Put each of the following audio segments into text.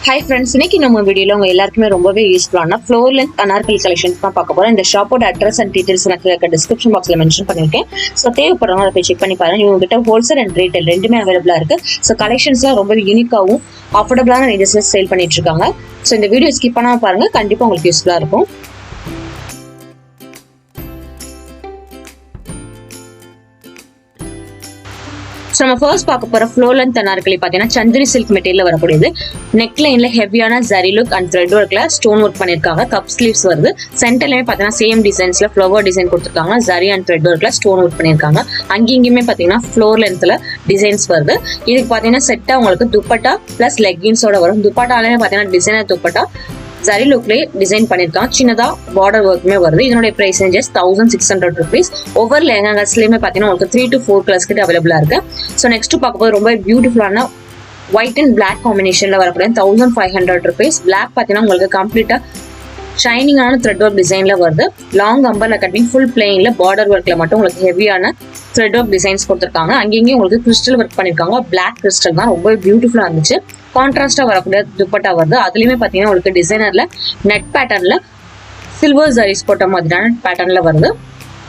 Hi friends, இன்னைக்கு நம்ம வீடியோல உங்க எல்லாருக்குமே ரொம்பவே யூஸ்ஃபுல்லான ஃப்ளோர் லென்த் அனார்கலி கலெக்ஷன்ஸ் தான் பார்க்க போறோம். இந்த ஷாப்போட அட்ரஸ் அண்ட் டீடைல்ஸ் எனக்கு டிஸ்கிரிப்ஷன் பாக்ஸ்ல மென்ஷன் பண்ணிருக்கேன். ஸோ தேவைப்படுறவங்க அதை போய் செக் பண்ணி பாருங்க. இவங்க கிட்ட ஹோல்சேல் அண்ட் ரீட்டைல் ரெண்டுமே அவைலபிளா இருக்கு. ஸோ கலெக்ஷன்ஸ்லாம் ரொம்ப யூனிக்காவும் அஃபோர்டபுளான ரேஞ்சஸ்ல சேல் பண்ணிட்டு இருக்காங்க. ஸோ இந்த வீடியோ ஸ்கிப் பண்ணாம பாருங்க, கண்டிப்பா உங்களுக்கு யூஸ்ஃபுல்லா இருக்கும். ஸோ நம்ம ஃபர்ஸ்ட் பார்க்க போகிற ஃப்ளோர் லென்த் அனார்கலி பார்த்தீங்கன்னா சந்திரி சில்க் மெட்டீரியல் வரக்கூடியது. நெக் லைன்ல ஹெவியான ஜரி லுக் அண்ட் த்ரெட் ஒர்க்ல ஸ்டோன் ஒர்க் பண்ணிருக்காங்க. கப் ஸ்லீவ்ஸ் வருது. சென்டர்லயுமே பார்த்தீங்கன்னா சேம் டிசைன்ஸ்ல ஃப்ளவர் டிசைன் கொடுத்துருக்காங்க. ஜரி அண்ட் த்ரெட் ஒர்க்ல ஸ்டோன் ஒர்க் பண்ணிருக்காங்க. அங்கேயுமே பார்த்தீங்கன்னா ஃப்ளோர் லென்த்ல டிசைன்ஸ் வருது. இதுக்கு பார்த்தீங்கன்னா செட்டா உங்களுக்கு துப்பட்டா பிளஸ் லெக்கின்ஸோட வரும். துப்பட்டாலுமே பார்த்தீங்கன்னா டிசைனர் துப்பட்டா ஜரி லுக்லேயே டிசைன் பண்ணிருக்காங்க. சின்னதா பார்டர் ஒர்க்குமே வருது. இதனுடைய பிரைஸ் ரேஞ்சஸ் 1600 rupees. ஒவ்வொரு லெஹங்காஸ்லயுமே பார்த்தீங்கன்னா உங்களுக்கு 3 to 4 கலர்ஸ் கிட்ட அவைலபிளா இருக்கு. ஸோ நெக்ஸ்ட் பார்க்கும்போது ரொம்ப பியூட்டிஃபுல்லான ஒயிட் அண்ட் பிளாக் காம்பினேஷன்ல வரக்கூடிய 1500 rupees. பிளாக் பார்த்தீங்கன்னா உங்களுக்கு கம்ப்ளீட்டா ஷைனிங்கான த்ரெட் ஒர்க் டிசைன்ல வருது. லாங் அம்பர்ல கட்டிங் ஃபுல் பிளெயின்ல பார்டர் ஒர்க்ல மட்டும் உங்களுக்கு ஹெவியான த்ரெட் ஒர்க் டிசைன்ஸ் கொடுத்துருக்காங்க. அங்கேயும் உங்களுக்கு கிறிஸ்டல் ஒர்க் பண்ணிருக்காங்க. பிளாக் கிறிஸ்டல் தான் ரொம்ப பியூட்டிஃபுல்லா இருந்துச்சு. கான்ட்ராஸ்டா வரக்கூடிய துப்பட்டா வருது. அதுலயுமே பாத்தீங்கன்னா உங்களுக்கு டிசைனர்ல நெட் பேட்டர்ன்ல சில்வர் ஜரிஸ் போட்ட மாதிரியான பேட்டர்ன்ல வருது.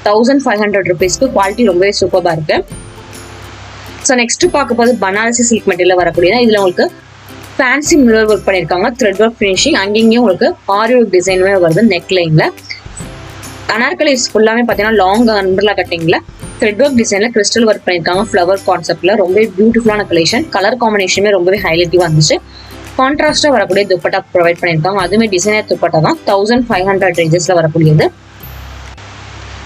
1500 rupeesக்கு குவாலிட்டி ரொம்பவே சூப்பரா இருக்கு. ஸோ நெக்ஸ்ட் பார்க்க போது பனாரசி சில்க் மெட்டீரியல் வரக்கூடியது. இதுல உங்களுக்கு ஃபேன்சி மிரர் ஒர்க் பண்ணிருக்காங்க. Thread work finishing. அங்கேயும் உங்களுக்கு ஆரி ஒர்க் டிசைனுமே வருது நெக் லைன்ல. அனார்கலிஸ் ஃபுல்லாமே பாத்தீங்கன்னா லாங் அம்பர்லா கட்டிங்ல த்ரெட் ஒர்க் டிசைன்ல கிறிஸ்டல் ஒர்க் பண்ணிருக்காங்க. ஃப்ளவர் கான்செப்ட்ல ரொம்ப பியூட்டிஃபுல்லான கலெக்ஷன். கலர் காம்பினேஷனுமே ரொம்பவே ஹைலைட்டிவா இருந்துச்சு. கான்ட்ராஸ்டா வரக்கூடிய துப்பட்டா ப்ரொவைட் பண்ணிருக்காங்க. அதுவுமே டிசைனர் துப்பட்டா தான். 1500 ரேஞ்சஸ்ல வரக்கூடியது.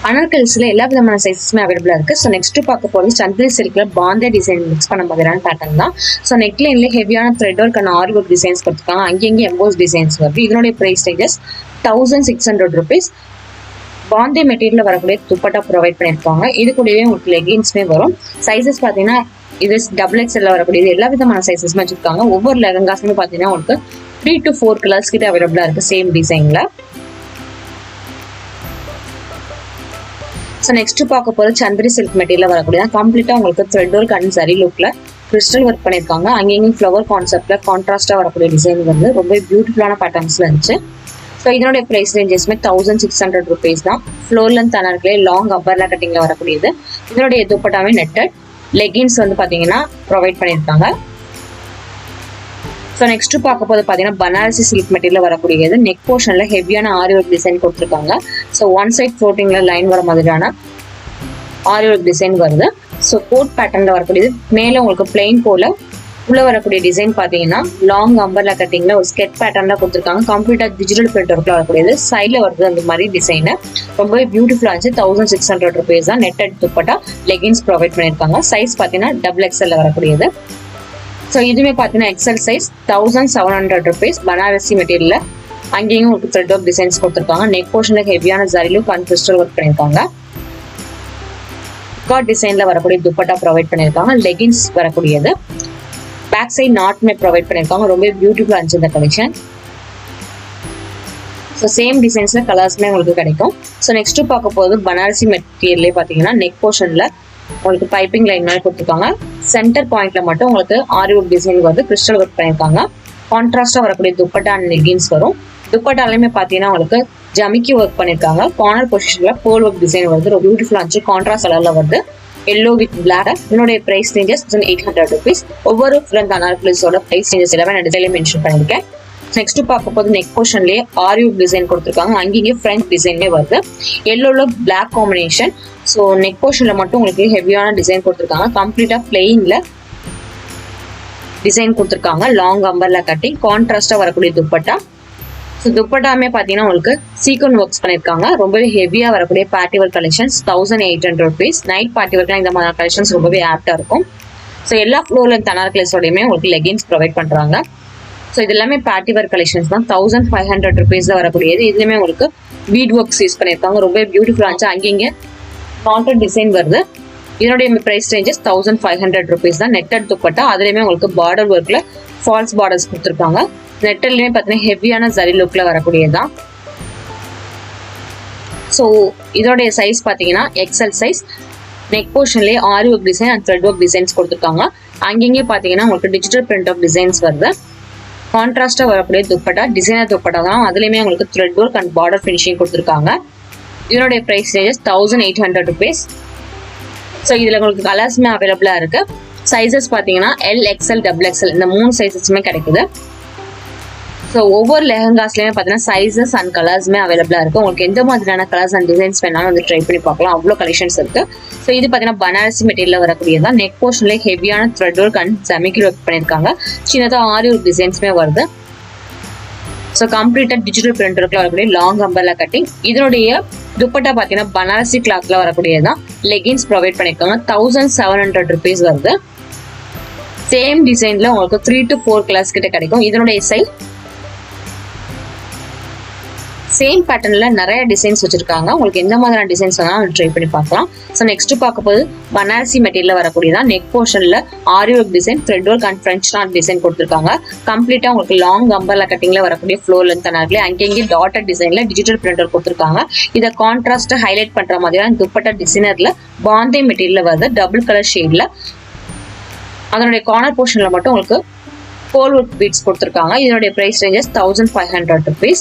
அனார்கலிஸ்ல எல்லா விதமான சைஸஸுமே அவைலபிளா இருக்கு. ஸோ நெக்ஸ்ட் பார்க்க போறது சந்திரி சில்க்ல பாந்தே டிசைன் மிக்ஸ் பண்ண மாதிரியான பேட்டர்ன் தான். ஸோ நெக் லைன்ல ஹெவியான thread work and aari work designs கொடுத்துருக்காங்க. அங்கேயும் எம்போஸ் டிசைன்ஸ் வருது. இதனுடைய price ranges 1600 rupees. Pande material வரக்கூடிய துப்பட்டா ப்ரொவைட் பண்ணிருக்காங்க. இது கூடவே உங்களுக்கு லெகின்ஸ்மே வரும். சைசஸ் பாத்தீங்கன்னா இது XXL வரக்கூடியது. எல்லா விதமான சைசஸ்மே வச்சிருக்காங்க. ஒவ்வொரு லெஹங்காஸுமே பாத்தீங்கன்னா உங்களுக்கு 3 to 4 கலர்ஸ் கிட்ட அவைலபிளா இருக்கு சேம் டிசைன்ல. ஸோ நெக்ஸ்ட் பார்க்க போது சந்திரி சில்க் மெட்டீரியல் வரக்கூடிய கம்ப்ளீட்டா உங்களுக்கு த்ரெட் ஒர்க் அண்ட் ஜரி லுக்ல கிறிஸ்டல் ஒர்க் பண்ணிருக்காங்க. அங்கேயும் ஃப்ளவர் கான்செப்ட்ல கான்ட்ராஸ்டா வரக்கூடிய டிசைன் வந்து ரொம்ப பியூட்டிஃபுல்லான பேட்டர்ன்ஸ்ல இருந்துச்சு. ஸோ இதனுடைய பிரைஸ் ரேஞ்சஸ்மே 1600 rupees தான். ஃப்ளோர் லென்த் அனார்கலி லாங் அப்பர்லா கட்டிங்ல வரக்கூடியது. இதனுடைய துப்பட்டாவே நெட்டட். லெகின்ஸ் வந்து பாத்தீங்கன்னா ப்ரொவைட் பண்ணியிருக்காங்க. ஸோ நெக்ஸ்ட் பார்க்க போது பாத்தீங்கன்னா பனாரசி சில்க் மெட்டீரியல் வரக்கூடியது. நெக் போர்ஷன்ல ஹெவியான ஆரி ஒர்க் டிசைன் கொடுத்துருக்காங்க. ஸோ ஒன் சைட் ஃப்ளோட்டிங்ல லைன் வர மாதிரியான ஆரி ஒர்க் டிசைன் வருது. ஸோ கோட் பேட்டர்ன்ல வரக்கூடியது. மேல உங்களுக்கு பிளெயின் போல உள்ள வரக்கூடிய டிசைன் பாத்தீங்கன்னா லாங் அம்பர்லா கட்டிங்ல ஒரு ஸ்கெட் பேட்டர்ன்ல கொடுத்துருக்காங்க. கம்ப்ளீட்டா டிஜிட்டல் பிரிண்ட் ஒர்க்ல வரக்கூடியது. சைட்ல வருது அந்த மாதிரி டிசைன் ரொம்பவே பியூட்டிஃபுல்லா இருந்துச்சு. 1600 rupees தான். நெட்டட் துப்பட்டா லெகின்ஸ் ப்ரொவைட் பண்ணிருக்காங்க. சைஸ் பாத்தீங்கன்னா XXL வரக்கூடியது. ஸோ இதுவுமே பாத்தீங்கன்னா எக்ஸல் சைஸ் 1700 rupees. பனாரசி மெட்டீரியல்ல அங்கேயும் உங்களுக்கு த்ரெட் ஒர்க் டிசைன்ஸ் கொடுத்துருக்காங்க. நெக் போர்ஷன்ல ஹெவியான zari look and crystal work பண்ணிருக்காங்க. டிசைன்ல வரக்கூடிய துப்பட்டா ப்ரொவைட் பண்ணிருக்காங்க. லெகின்ஸ் வரக்கூடியது. பேக் சைட் நாட்மே ப்ரொவைட் பண்ணிருக்காங்க. ரொம்ப பியூட்டிஃபுல்லா இருந்துச்சு இந்த கலெக்ஷன். ஸோ சேம் டிசைன்ஸ்ல கலர்ஸ்மே உங்களுக்கு கிடைக்கும். ஸோ நெக்ஸ்ட் பார்க்க போது பனாரசி மெட்டீரியல்லே பாத்தீங்கன்னா நெக் போர்ஷன்ல உங்களுக்கு பைப்பிங் லைன் மாதிரி கொடுத்துருக்காங்க. சென்டர் பாயிண்ட்ல மட்டும் உங்களுக்கு ஆரி ஒர்க் டிசைன் வருது. கிறிஸ்டல் ஒர்க் பண்ணிருக்காங்க. கான்ட்ராஸ்டா வரக்கூடிய துப்பட்டா அண்ட் லெகின்ஸ் வரும். துப்பட்டாலுமே பாத்தீங்கன்னா உங்களுக்கு ஜமிக்கி ஒர்க் பண்ணிருக்காங்க. கார்னர் பொசிஷன்ல போல் ஒர்க் டிசைன் வருது. ரொம்ப பியூட்டிஃபுல்லா இருந்துச்சு. கான்ட்ராஸ்ட் கலர்ல வருது. Yellow with black. இதனுடைய பிரைஸ் ரேஞ்சஸ் 800 rupees. ஒவ்வொரு ஃப்ரண்ட் அனார்கலிஸோட பிரைஸ் ரேஞ்சஸ் எல்லாமே நான் டிசைன்ல மென்ஷன் பண்ணிருக்கேன். நெக்ஸ்ட் பார்க்க போது நெக் போர்ஷன்லயே ஆரி ஒர்க் டிசைன் கொடுத்துருக்காங்க. அங்கேயும் ஃப்ரண்ட் டிசைன்லேயே வருது. எல்லோல பிளாக் காம்பினேஷன். ஸோ நெக் போர்ஷன்ல மட்டும் உங்களுக்கு ஹெவியான டிசைன் கொடுத்துருக்காங்க. கம்ப்ளீட்டா பிளெயின்ல டிசைன் கொடுத்துருக்காங்க. Long umbrella cutting. கான்ட்ராஸ்டா வரக்கூடிய துப்பட்டா. ஸோ துப்பட்டாமே பார்த்தீங்கன்னா உங்களுக்கு சீக்வன் ஒர்க்ஸ் பண்ணிருக்காங்க. ரொம்பவே ஹெவியா வரக்கூடிய party work collections 1800 rupees. Night party ஒர்க்லாம் இந்த மாதிரி கலெக்ஷன்ஸ் ரொம்பவே ஆப்டா இருக்கும். ஸோ எல்லா ஃப்ளோர் லென்த் அனார்கலிஸோடையுமே உங்களுக்கு லெகின்ஸ் ப்ரொவைட் பண்றாங்க. ஸோ இது எல்லாமே பார்ட்டி ஒர்க் கலெக்ஷன்ஸ் தான். 1500 rupees வரக்கூடியது. இதுலயுமே உங்களுக்கு பீட் ஒர்க்ஸ் யூஸ் பண்ணிருக்காங்க. ரொம்ப பியூட்டிஃபுல்லா இருந்துச்சு. அங்கேங்க கான்ட்ராஸ்ட் டிசைன் வருது. இதனுடைய பிரைஸ் ரேஞ்சஸ் 1500 rupees தான். நெட்டட் துப்பட்டா. அதுலயுமே உங்களுக்கு பார்டர் ஒர்க்ல ஃபால்ஸ் பார்டர்ஸ் கொடுத்துருக்காங்க. நெட்டல்லையுமே பார்த்தீங்கன்னா ஹெவியான ஜரி லுக்ல வரக்கூடியதுதான். ஸோ இதோடைய சைஸ் பார்த்தீங்கன்னா XL சைஸ். நெக் போர்ஷன்லேயே aari work design and thread work designs கொடுத்துருக்காங்க. அங்கேயே பார்த்தீங்கன்னா உங்களுக்கு டிஜிட்டல் பிரிண்ட் ஆஃப் டிசைன்ஸ் வருது. கான்ட்ராஸ்டா வரக்கூடிய துப்பட்டா டிசைனர் துப்பட்டா தான். அதுலயுமே உங்களுக்கு thread work and border finishing கொடுத்துருக்காங்க. இதனுடைய பிரைஸ் ரேஞ்சஸ் 1800 rupees. ஸோ இதுல உங்களுக்கு கலர்ஸ்மே அவைலபிளா இருக்கு. சைசஸ் பாத்தீங்கன்னா எல், எக்ஸ்எல், டபுள் எக்ஸ்எல் இந்த 3 சைசஸுமே கிடைக்குது. ஸோ ஒவ்வொரு லெஹங்காஸ்லயுமே பார்த்தீங்கன்னா சைசஸ் அண்ட் கலர்ஸ்மே அவைலபிளா இருக்கு. உங்களுக்கு எந்த மாதிரியான கலர்ஸ் அண்ட் டிசைன்ஸ் வேணாலும் வந்து ட்ரை பண்ணி பார்க்கலாம். அவ்வளோ கலெக்ஷன்ஸ் இருக்கு. ஸோ இது பார்த்தீங்கன்னா பனாரசி மெட்டீரியல் வரக்கூடியதான். நெக் போர்ஷன்ல ஹெவியான த்ரெட் ஒர்க் அண்ட் ஜமிக்கி ஒர்க் பண்ணியிருக்காங்க. சின்னதாக ஆரி ஒர்க் டிசைன்ஸ்மே வருது. ஸோ கம்ப்ளீட்டா டிஜிட்டல் பிரிண்ட் ஒர்க்ல வரக்கூடிய லாங் அம்பர்லா கட்டிங். இதனுடைய துப்பட்டா பார்த்தீங்கன்னா பனாரசி கிளாத்ல வரக்கூடியதான். லெகின்ஸ் ப்ரொவைட் பண்ணியிருக்காங்க. 1700 rupees வருது. சேம் டிசைன்ல உங்களுக்கு 3 to 4 கலர்ஸ் கிட்ட கிடைக்கும். இதனுடைய சைஸ் சேம் பேட்டர்ன்ல நிறைய டிசைன்ஸ் வச்சிருக்காங்க. உங்களுக்கு எந்த மாதிரியான டிசைன்ஸ் வேணாலும் ட்ரை பண்ணி பார்க்கலாம். ஸோ நெக்ஸ்ட் பார்க்க போது பனாரசி மெட்டீரியல் வரக்கூடியதான். நெக் போர்ஷன்ல aari work design, thread work and French knot design கொடுத்துருக்காங்க. கம்ப்ளீட்டா உங்களுக்கு லாங் அம்பர்லா கட்டிங்ல வரக்கூடிய ஃப்ளோர் லென்த் நாட்களே அங்கேயே டாட்டட் டிசைன்ல டிஜிட்டல் பிரிண்டர் கொடுத்துருக்காங்க. இதை கான்ட்ராஸ்ட் ஹைலைட் பண்ற மாதிரியான துப்பட்டா டிசைனர்ல பாந்தே மெட்டீரியல் வருது. டபுள் கலர் ஷேட்ல அதனுடைய கார்னர் போர்ஷன்ல மட்டும் உங்களுக்கு கோல் ஒர்க் பீட்ஸ் கொடுத்துருக்காங்க. இதனுடைய பிரைஸ் ரேஞ்சஸ் 1500 rupees.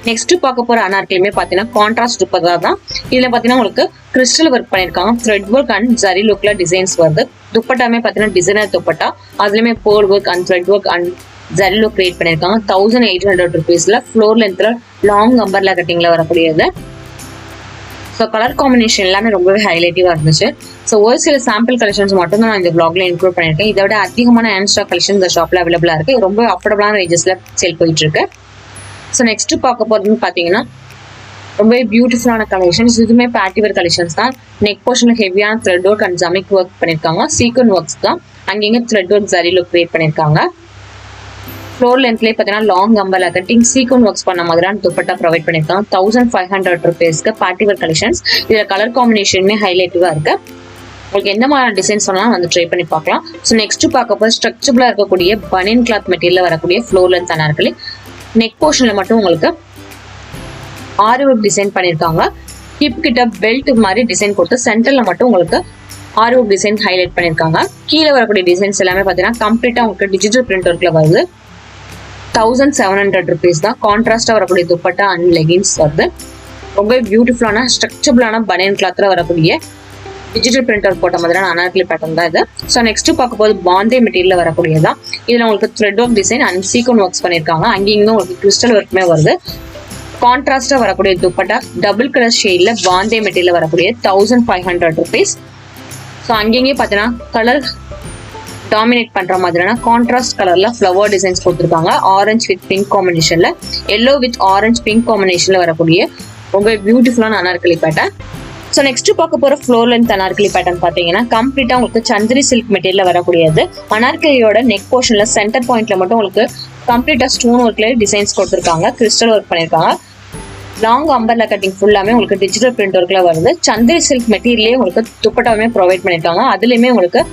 நெக்ஸ்ட் பார்க்க போற அனார்கலியுமே பாத்தீங்கன்னா கான்ட்ராஸ்ட் துப்பட்டா தான். இதுல பாத்தீங்கன்னா உங்களுக்கு கிறிஸ்டல் ஒர்க் பண்ணிருக்காங்க. த்ரெட் ஒர்க் அண்ட் ஜரி லுக்ல டிசைன்ஸ் வருது. துப்பட்டாமே பாத்தீங்கன்னா டிசைனர் துப்பட்டா. அதுலயுமே போல் work and thread work and zari look create பண்ணிருக்காங்க. 1800 rupeesல ஃப்ளோர் லென்த்ல லாங் அம்பர்லா கட்டிங்ல வரக்கூடியது. ஸோ கலர் காம்பினேஷன் எல்லாமே ரொம்பவே ஹைலைட்டிவா இருந்துச்சு. ஸோ ஒரு சில சாம்பிள் கலெக்ஷன்ஸ் மட்டும் தான் நான் இந்த பிளாக்ல இன்க்ளூட் பண்ணிருக்கேன். இதை விட அதிகமான ஹேண்ட் ஸ்டாக் கலெக்ஷன் இந்த ஷாப்ல அவைலபிளா இருக்கு. ரொம்ப அஃபோர்டபுளான ரேஞ்சஸ்ல சேல் போயிட்டு இருக்கு. ஸோ நெக்ஸ்ட் பார்க்க போறதுன்னு பார்த்தீங்கன்னா ரொம்பவே பியூட்டிஃபுல்லான கலெக்ஷன்ஸ். இதுவுமே பேட்டிவேர் கலெக்ஷன்ஸ் தான். நெக் போர்ஷன்ல ஹெவியான த்ரெட் ஒர்க் அண்ட் ஜமிக் ஒர்க் பண்ணியிருக்காங்க. சீக்வன் ஒர்க்ஸ் தான். அங்கேங்க thread work zari look create பண்ணியிருக்காங்க. ஃப்ளோர் லென்த்லேயே பார்த்தீங்கன்னா லாங் அம்பர்லா கட்டிங் சீக்வன் ஒர்க்ஸ் பண்ண மாதிரியான துப்பட்டா ப்ரொவைட் பண்ணியிருக்காங்க. 1500 rupeesக்கு பேட்டிவேர் கலெக்ஷன்ஸ். இதில் கலர் காம்பினேஷனுமே ஹைலைட்டிவா இருக்கு. உங்களுக்கு எந்த மாதிரி டிசைன்ஸ் வேணாலும் வந்து ட்ரை பண்ணி பார்க்கலாம். ஸோ நெக்ஸ்ட் பார்க்க போது ஸ்ட்ரக்சபிளா இருக்கக்கூடிய பனியன் கிளாத் மெட்டீரியல் வரக்கூடிய ஃப்ளோர் லென்த் அனார்கலி. நெக் போர்ஷன்ல மட்டும் உங்களுக்கு ஆரி ஒர்க் டிசைன் பண்ணிருக்காங்க. ஹிப் கிட்ட பெல்ட் மாதிரி டிசைன் கொடுத்து சென்டர்ல மட்டும் உங்களுக்கு ஆரி ஒர்க் டிசைன் ஹைலைட் பண்ணிருக்காங்க. கீழே வரக்கூடிய டிசைன்ஸ் எல்லாமே பாத்தீங்கன்னா கம்ப்ளீட்டா உங்களுக்கு டிஜிட்டல் பிரிண்ட் ஒர்க்ல வருது. 1700 rupees தான். கான்ட்ராஸ்டா வரக்கூடிய துப்பட்டா அண்ட் லெகின்ஸ் வருது. ரொம்ப பியூட்டிஃபுல்லான ஸ்ட்ரக்சபிளான பனியன் கிளாத்ல வரக்கூடிய டிஜிட்டல் பிரிண்டர் போட்ட மாதிரியான அனார்கலி பேட்டர்ன் தான் இது. ஸோ நெக்ஸ்ட் பார்க்க போது பாந்தே மெட்டீரியல் வரக்கூடியதான். இதுல உங்களுக்கு thread work design and சீக்வன் works பண்ணிருக்காங்க. அங்கேயும் உங்களுக்கு கிறிஸ்டல் ஒர்க்குமே வருது. கான்ட்ராஸ்டா வரக்கூடிய dupatta double colour ஷேட்ல Pande material வரக்கூடிய 1500 rupees. ஸோ அங்கேயே பார்த்தீங்கன்னா கலர் டாமினேட் பண்ற மாதிரியான கான்ட்ராஸ்ட் கலர்ல ஃப்ளவர் டிசைன்ஸ் கொடுத்துருக்காங்க. ஆரஞ்சு வித் பிங்க் காம்பினேஷன்ல, எல்லோ வித் ஆரஞ்சு பிங்க் காம்பினேஷன்ல வரக்கூடிய ரொம்ப பியூட்டிஃபுல்லான அனார்கலி பேட்டர்ன். ஸோ நெக்ஸ்ட் பார்க்க போற ஃப்ளோர் லென்த் அனார்கலி பேட்டர்ன் பார்த்தீங்கன்னா கம்ப்ளீட்டா உங்களுக்கு சந்திரி சில்க் மெட்டீரியல் வரக்கூடியது. அனார்கலியோட நெக் போர்ஷன்ல சென்டர் பாயிண்ட்ல மட்டும் உங்களுக்கு கம்ப்ளீட்டா ஸ்டோன் ஒர்க்ல டிசைன்ஸ் கொடுத்துருக்காங்க. கிறிஸ்டல் ஒர்க் பண்ணிருக்காங்க. லாங் அம்பர்லா கட்டிங் ஃபுல்லாமே உங்களுக்கு டிஜிட்டல் பிரிண்ட் ஒர்க்ல வருது. சந்திரி சில்க் மெட்டீரியலே உங்களுக்கு துப்பட்டாவுமே ப்ரொவைட் பண்ணிருக்காங்க. அதுலயுமே உங்களுக்கு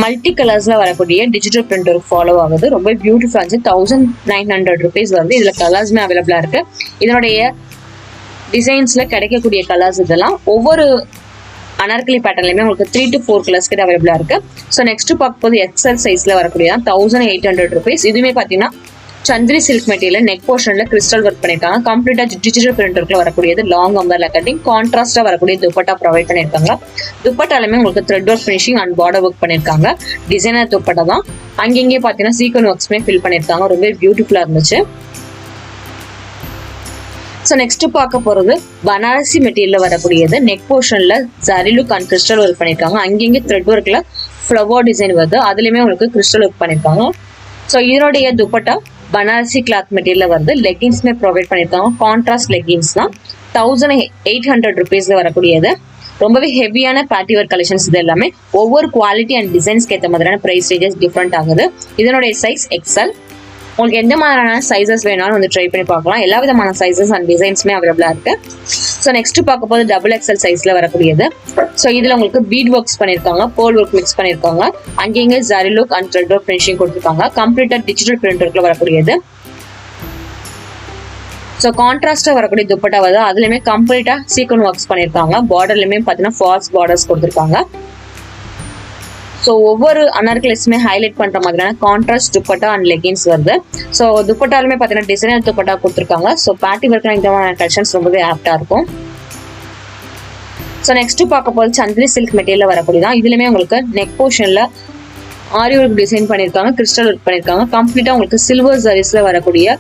மல்டி கலர்ஸ்ல வரக்கூடிய டிஜிட்டல் பிரிண்ட் ஒர்க் ஃபாலோ ஆகுது. ரொம்ப பியூட்டிஃபுல்லா இருந்துச்சு. 1900 rupees வருது. இதுல கலர்ஸ்மே அவைலபிளா இருக்கு. இதனுடைய டிசைன்ஸ்ல கிடைக்கக்கூடிய கலர்ஸ் இதெல்லாம் ஒவ்வொரு அனார்கலி பேட்டர்லயுமே உங்களுக்கு 3 to 4 கலர்ஸ் கிட்ட அவைலபிளா இருக்கு. ஸோ நெக்ஸ்ட் பார்க்க போது எக்ஸல் சைஸ்ல வரக்கூடிய 1800 rupees. இதுவுமே பாத்தீங்கன்னா சந்திரி சில்க் மெட்டீரியல் நெக் போர்ஷன்ல கிறிஸ்டல் ஒர்க் பண்ணிருக்காங்க. கம்ப்ளீட்டா டிஜிட்டல் பிரிண்ட் ஒர்க்ல வரக்கூடியது. லாங் அம்பர்லா கட்டிங் கான்ட்ராஸ்டா வரக்கூடிய துப்பட்டா ப்ரொவைட் பண்ணிருக்காங்க. துப்பட்டாலுமே உங்களுக்கு thread work finishing and border work பண்ணிருக்காங்க. டிசைனர் துப்பட்டா தான். அங்கேயே பாத்தீங்கன்னா சீக்வன் ஒர்க்ஸ்மே ஃபில் பண்ணிருக்காங்க. ரொம்ப பியூட்டிஃபுல்லா இருந்துச்சு. ஸோ நெக்ஸ்ட் பார்க்க போறது பனாரசி மெட்டீரியல் வரக்கூடியது. நெக் போர்ஷன்ல zari look and crystal work பண்ணிருக்காங்க. அங்கேயே த்ரெட் ஒர்க்ல ஃப்ளவர் டிசைன் வருது. அதுலயுமே உங்களுக்கு கிறிஸ்டல் ஒர்க் பண்ணிருக்காங்க. ஸோ இதனுடைய துப்பட்டா பனாரசி கிளாத் மெட்டீரியல் வருது. லெகின்ஸ்மே ப்ரொவைட் பண்ணிருக்காங்க. கான்ட்ராஸ்ட் லெகின்ஸ் தான். 1800 rupeesல வரக்கூடியது. ரொம்பவே ஹெவியான பார்ட்டிவேர் கலெக்ஷன்ஸ். இது எல்லாமே ஒவ்வொரு குவாலிட்டி அண்ட் டிசைன்ஸ்க்கு ஏற்ற மாதிரியான பிரைஸ் ரேஞ்சஸ் டிஃப்ரெண்ட் ஆகுது. இதனுடைய சைஸ் எக்ஸ்எல். உங்களுக்கு எந்த மாதிரியான சைசஸ் வேணாலும் வந்து ட்ரை பண்ணி பார்க்கலாம். எல்லா விதமான சைசஸ் அண்ட் டிசைன்ஸ்மே அவைலபிளா இருக்கு. ஸோ நெக்ஸ்ட் பார்க்க போது டபுள் எக்ஸ்எல் சைஸ்ல வரக்கூடியது. ஸோ இதுல உங்களுக்கு பீட் ஒர்க்ஸ் பண்ணிருக்காங்க. போல் ஒர்க் மிக்ஸ் பண்ணிருக்காங்க. அங்கேங்க zari look and thread work finishing கொடுத்துருக்காங்க. கம்ப்ளீட்டா டிஜிட்டல் பிரிண்ட் ஒர்க்ல வரக்கூடியது. ஸோ கான்ட்ராஸ்டா வரக்கூடிய துப்பட்டா வருது. அதுலயுமே கம்ப்ளீட்டா சீக்வன் ஒர்க்ஸ் பண்ணிருக்காங்க. பார்டர்லயுமே பாத்தீங்கன்னா ஃபால்ஸ் பார்டர்ஸ் கொடுத்துருக்காங்க. ஸோ ஒவ்வொரு அனார்கலிஸுமே ஹைலைட் பண்ற மாதிரியான கான்ட்ராஸ்ட் துப்பட்டா அண்ட் லெகின்ஸ் வருது. ஸோ துப்பட்டாலுமே பார்த்தீங்கன்னா டிசைனர் துப்பட்டா கொடுத்துருக்காங்க. ஸோ பார்ட்டி ஒர்க்லாம் இந்த மாதிரி கலெக்ஷன்ஸ் ரொம்பவே ஆப்டா இருக்கும். ஸோ நெக்ஸ்ட் பார்க்க போது சந்திரி சில்க் மெட்டீரியல் வரக்கூடியதான். இதுலயுமே உங்களுக்கு நெக் போர்ஷன்ல ஆரி ஒர்க் டிசைன் பண்ணியிருக்காங்க, கிறிஸ்டல் ஒர்க் பண்ணியிருக்காங்க. கம்ப்ளீட்டா உங்களுக்கு சில்வர் ஜரிஸ்ல வரக்கூடிய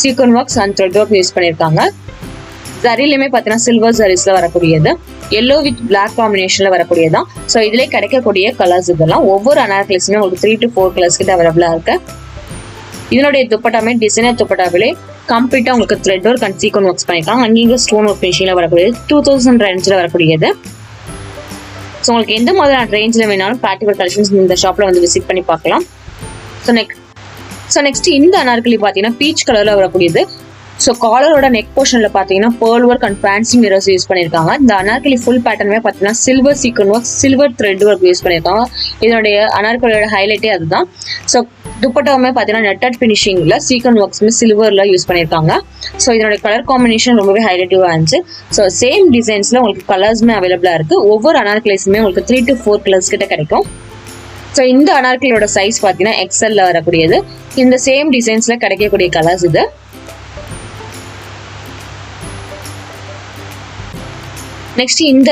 சீக்வன் works and thread work use பண்ணியிருக்காங்க. ஜரிலையுமே பார்த்தீங்கன்னா சில்வர் ஜரிஸ்ல வரக்கூடியது, எல்லோ வித் பிளாக் காம்பினேஷன்ல வரக்கூடியதான். ஸோ இதுலேயே கிடைக்கக்கூடிய கலர்ஸ் இதெல்லாம். ஒவ்வொரு அனார்கலிஸுமே உங்களுக்கு 3 to 4 கலர்ஸ் கிட்ட அவைலபிளா இருக்கு. இதனுடைய துப்பட்டாமே டிசைனர் துப்பட்டாவிலே கம்ப்ளீட்டா உங்களுக்கு த்ரெட் ஒர்க் அண்ட் சீக்வன் ஒர்க்ஸ் பண்ணியிருக்காங்க. அங்கேயும் ஸ்டோன் ஒர்க் ஃபினிஷிங்ல வரக்கூடியது 2000 ரேஞ்சில் வரக்கூடியது. ஸோ உங்களுக்கு எந்த மாதிரியான ரேஞ்சில் வேணாலும் பார்ட்டி வேர் கலெக்ஷன்ஸ் இந்த ஷாப்ல வந்து விசிட் பண்ணி பார்க்கலாம். ஸோ நெக்ஸ்ட் இந்த அனார்கலி பார்த்தீங்கன்னா பீச் கலர்ல வரக்கூடியது. ஸோ காலரோட நெக் போர்ஷன்ல பார்த்தீங்கன்னா pearl work and fancy mirrors use பண்ணியிருக்காங்க. இந்த அனார்கலி ஃபுல் பேட்டர்னுமே பார்த்தீங்கன்னா silver சீக்வன் work, silver thread work use பண்ணியிருக்காங்க. இதனுடைய அனார்கலியோட ஹைலைட்டே அதுதான். ஸோ துப்பட்டாவுமே பார்த்தீங்கன்னா நெட்டட் ஃபினிஷிங்ல சீக்வன் ஒர்க்ஸ்மே சில்வர்ல யூஸ் பண்ணியிருக்காங்க. ஸோ இதனுடைய கலர் காம்பினேஷன் ரொம்பவே ஹைலைட்டிவா இருந்துச்சு. ஸோ சேம் டிசைன்ஸ்ல உங்களுக்கு கலர்ஸ்மே அவைலபிளா இருக்கு. ஒவ்வொரு அனார்கலிஸுமே உங்களுக்கு 3 to 4 கலர்ஸ் கிட்ட கிடைக்கும். ஸோ இந்த அனார்கலியோட சைஸ் பார்த்தீங்கன்னா எக்ஸ்எல்ல வரக்கூடியது. இந்த சேம் டிசைன்ஸ்ல கிடைக்கக்கூடிய கலர்ஸ் இது. நெக்ஸ்ட் இந்த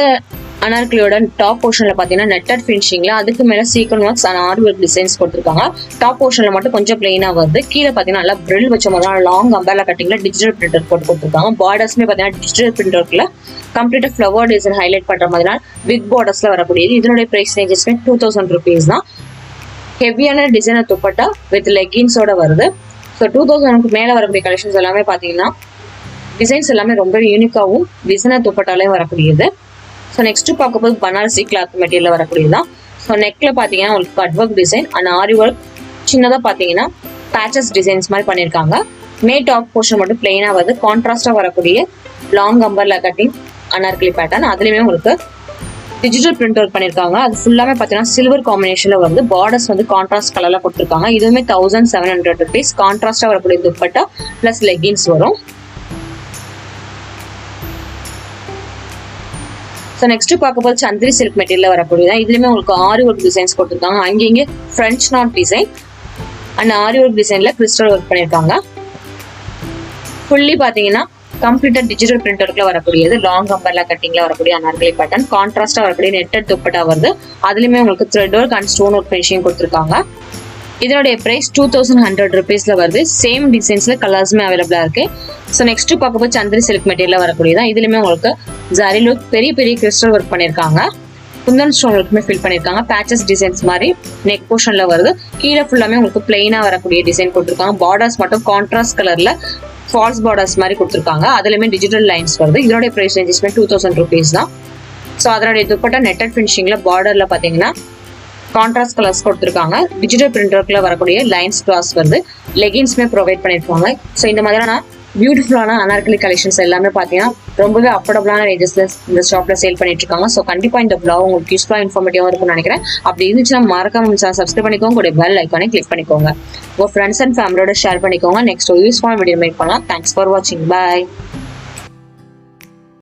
அனார்கலியோட டாப் போர்ஷன்ல பாத்தீங்கன்னா நெட்டட் ஃபினிஷிங்ல அதுக்கு மேல சீக்வன் works and aari work designs கொடுத்துருக்காங்க. டாப் போர்ஷன்ல மட்டும் கொஞ்சம் பிளைனா வருது. கீழே பாத்தீங்கன்னா நல்லா பிரில் வச்ச மாதிரி லாங் அம்பர்லா கட்டிங்ல டிஜிட்டல் பிரிண்டர் போட்டு கொடுத்துருக்காங்க. பார்டர்ஸ்மே பாத்தீங்கன்னா டிஜிட்டல் பிரிண்டர்ல கம்ப்ளீட்டா ஃபிளவர் டிசைன் ஹைலைட் பண்ற மாதிரி வித் பார்டர்ஸ்ல வரக்கூடியது. இதனுடைய பிரைஸ் ரேஞ்சஸ்மே 2000 rupees தான். ஹெவியான டிசைனர் துப்பட்டா வித் லெகின்ஸோட வருது. ஸோ 2000க்கு மேல வரக்கூடிய கலெக்ஷன்ஸ் எல்லாமே பாத்தீங்கன்னா டிசைன்ஸ் எல்லாமே ரொம்ப யூனிக்காவும் டிசைனர் துப்பட்டாலையும் வரக்கூடியது. ஸோ நெக்ஸ்ட் பார்க்கும்போது பனாரசி கிளாத் மெட்டீரியல் வரக்கூடியதான். ஸோ நெக்ல பார்த்தீங்கன்னா உங்களுக்கு cut work design and aari work சின்னதாக பார்த்தீங்கன்னா பேச்சஸ் டிசைன்ஸ் மாதிரி பண்ணியிருக்காங்க. மே டாப் போர்ஷன் மட்டும் பிளெயினாக வருது. கான்ட்ராஸ்டாக வரக்கூடிய லாங் அம்பர்ல கட்டிங் அனார்கலி பேட்டர்ன். அதுலேயுமே உங்களுக்கு டிஜிட்டல் பிரிண்ட் ஒர்க் பண்ணியிருக்காங்க. அது ஃபுல்லாமே பார்த்தீங்கன்னா சில்வர் காம்பினேஷன்ல வருது. பார்டர்ஸ் வந்து கான்ட்ராஸ்ட் கலர்ல கொடுத்துருக்காங்க. இதுவுமே 1700 rupees. கான்ட்ராஸ்டாக வரக்கூடிய துப்பட்டா பிளஸ் லெகின்ஸ் வரும். ஸோ நெக்ஸ்ட் பார்க்கும்போது சந்திரி சில்க் மெட்டீரியல் வரக்கூடியதான். இதுலயுமே உங்களுக்கு ஆரி ஒர்க் டிசைன்ஸ் கொடுத்துருக்காங்க. அங்கேயே French knot design and aari work டிசைன்ல கிறிஸ்டல் ஒர்க் பண்ணியிருக்காங்க. ஃபுல்லி பார்த்தீங்கன்னா கம்ப்ளீட்டா டிஜிட்டல் பிரிண்ட் ஒர்க்ல வரக்கூடியது. லாங் அம்பர்லா கட்டிங்ல வரக்கூடிய அனார்கலி பேட்டர்ன். கான்ட்ராஸ்டா வரக்கூடிய நெட்டட் துப்பட்டா வருது. அதுலயுமே உங்களுக்கு thread work and stone work finishing கொடுத்துருக்காங்க. இதனுடைய பிரைஸ் 2100 rupeesல வருது. சேம் டிசைன்ஸ்ல கலர்ஸ்மே அவைலபிளா இருக்கு. ஸோ நெக்ஸ்ட் பார்க்கும்போது சந்திரி சில்க் மெட்டீரியல் வரக்கூடியதான். இதுலயுமே உங்களுக்கு ஜரி லுக் பெரிய பெரிய கிறிஸ்டல் ஒர்க் பண்ணியிருக்காங்க. குந்தன் ஸ்டோன் ஒர்க்குமே ஃபில் பண்ணியிருக்காங்க. பேச்சஸ் டிசைன்ஸ் மாதிரி நெக் போர்ஷன்ல வருது. கீழே ஃபுல்லாமே உங்களுக்கு பிளெயினா வரக்கூடிய டிசைன் கொடுத்துருக்காங்க. பார்டர்ஸ் மட்டும் கான்ட்ராஸ்ட் கலர்ல ஃபால்ஸ் பார்டர்ஸ் மாதிரி கொடுத்துருக்காங்க. அதுலயுமே டிஜிட்டல் லைன்ஸ் வருது. இதனுடைய பிரைஸ் ரேஞ்சஸ்மே 2000 rupees தான். ஸோ அதனுடைய துப்பட்டா நெட்டட் ஃபினிஷிங்ல பார்டர்ல பாத்தீங்கன்னா கான்ட்ராஸ்ட் கலர்ஸ் கொடுத்துருக்காங்க. டிஜிட்டல் பிரிண்ட் ஒர்க்ல வரக்கூடிய லைன்ஸ் கிளாஸ் வருது. லெகின்ஸ்மே ப்ரொவைட் பண்ணிருக்காங்க. ஸோ இந்த மாதிரியான பியூட்டிஃபுல்லான அனார்கலி கலெக்ஷன்ஸ் எல்லாமே பார்த்தீங்கன்னா ரொம்பவே அஃபோர்டபுளான ரேஞ்சஸ்ல இந்த ஷாப்ல சேல் பண்ணிட்டு இருக்காங்க. ஸோ கண்டிப்பா இந்த vlog உங்களுக்கு யூஸ்ஃபுல்லா இன்ஃபார்மேட்டிவா இருக்கும்னு நினைக்கிறேன். அப்படி இருந்துச்சுன்னா மறக்காம சப்ஸ்கிரைப் பண்ணிக்கோங்க. கூட பெல் ஐக்கானை கிளிக் பண்ணிக்கோங்க. உங்க ஃப்ரெண்ட்ஸ் அண்ட் ஃபேமிலியோட ஷேர் பண்ணிக்கோங்க. நெக்ஸ்ட் யூஸ்ஃபுல்லான வீடியோ மேக் பண்ணலாம். தேங்க்ஸ் ஃபார் வாட்சிங். பாய்.